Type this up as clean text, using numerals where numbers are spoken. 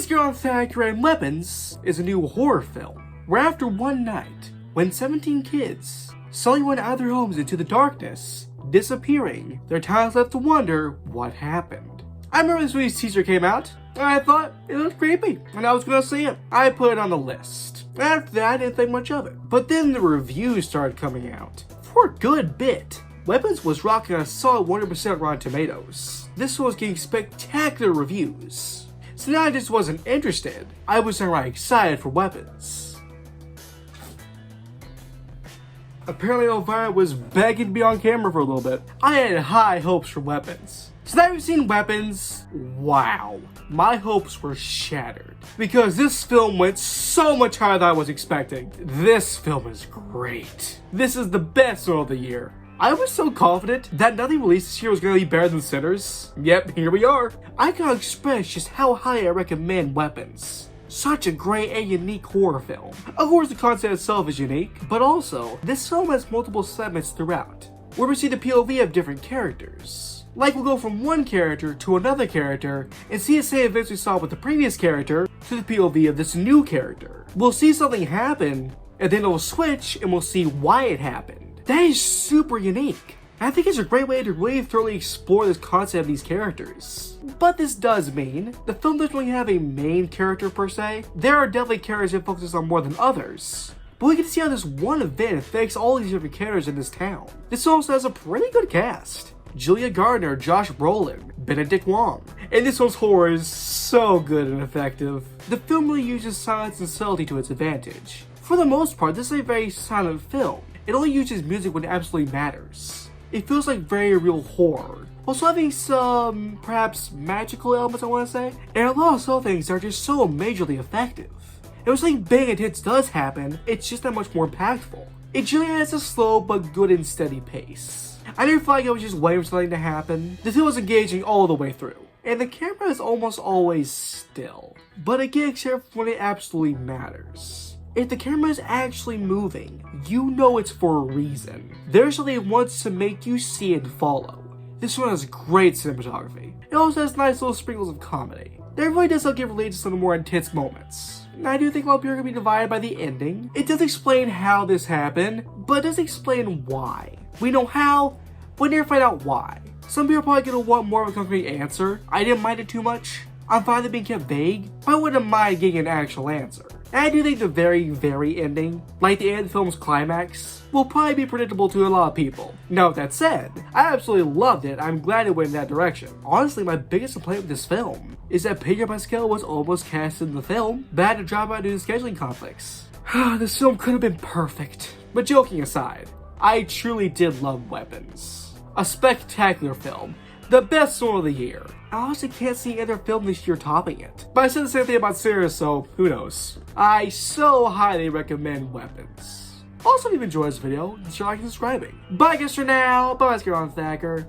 Best on Thacker and Weapons is a new horror film where after one night, when 17 kids suddenly went out of their homes into the darkness, disappearing, their time is left to wonder what happened. I remember this movie's teaser came out, and I thought it looked creepy, and I was gonna see it. I put it on the list. After that, I didn't think much of it. But then the reviews started coming out. For a good bit, Weapons was rocking a solid 100% Rotten Tomatoes. This one was getting spectacular reviews. So now I just wasn't interested. I was downright excited for Weapons. Apparently Elvira was begging to be on camera for a little bit. I had high hopes for Weapons. So now we've seen Weapons, wow. My hopes were shattered. Because this film went so much higher than I was expecting. This film is great. This is the best one of the year. I was so confident that nothing released this year was going to be better than Sinners. Yep, here we are. I can't express just how high I recommend Weapons. Such a great and unique horror film. Of course, the concept itself is unique, but also, this film has multiple segments throughout, where we see the POV of different characters. Like, we'll go from one character to another character, and see the same events we saw with the previous character to the POV of this new character. We'll see something happen, and then it'll switch, and we'll see why it happened. That is super unique. I think it's a great way to really thoroughly explore this concept of these characters. But this does mean the film doesn't really have a main character per se. There are definitely characters that focus on more than others. But we get to see how this one event affects all these different characters in this town. This also has a pretty good cast. Julia Gardner, Josh Brolin, Benedict Wong. And this one's horror is so good and effective. The film really uses silence and subtlety to its advantage. For the most part, this is a very silent film. It only uses music when it absolutely matters. It feels like very real horror. Also having some, perhaps, magical elements, I want to say. And a lot of subtle things are just so majorly effective. And when something big and intense does happen, it's just that much more impactful. It generally has a slow but good and steady pace. I never felt like I was just waiting for something to happen. The film was engaging all the way through. And the camera is almost always still. But again, except when it absolutely matters. If the camera is actually moving, you know it's for a reason. There's something it wants to make you see and follow. This one has great cinematography. It also has nice little sprinkles of comedy. That really does help get related to some of the more intense moments. And I do think a lot of people are going to be divided by the ending. It does explain how this happened, but it doesn't explain why. We know how, but we never find out why. Some people are probably going to want more of a concrete answer. I didn't mind it too much. I'm fine with it being kept vague, but I wouldn't mind getting an actual answer. And I do think the very ending, like the end of the film's climax, will probably be predictable to a lot of people. Now with that said, I absolutely loved it. I'm glad it went in that direction. Honestly, my biggest complaint with this film is that Pedro Pascal was almost cast in the film, but had to drop out due to scheduling conflicts. This film could have been perfect. But joking aside, I truly did love Weapons. A spectacular film. The best one of the year. I honestly can't see any other film this year topping it. But I said the same thing about Sarah, so who knows. I so highly recommend Weapons. Also, if you've enjoyed this video, consider liking and subscribing. Bye guys for now. Bye guys, Thacker.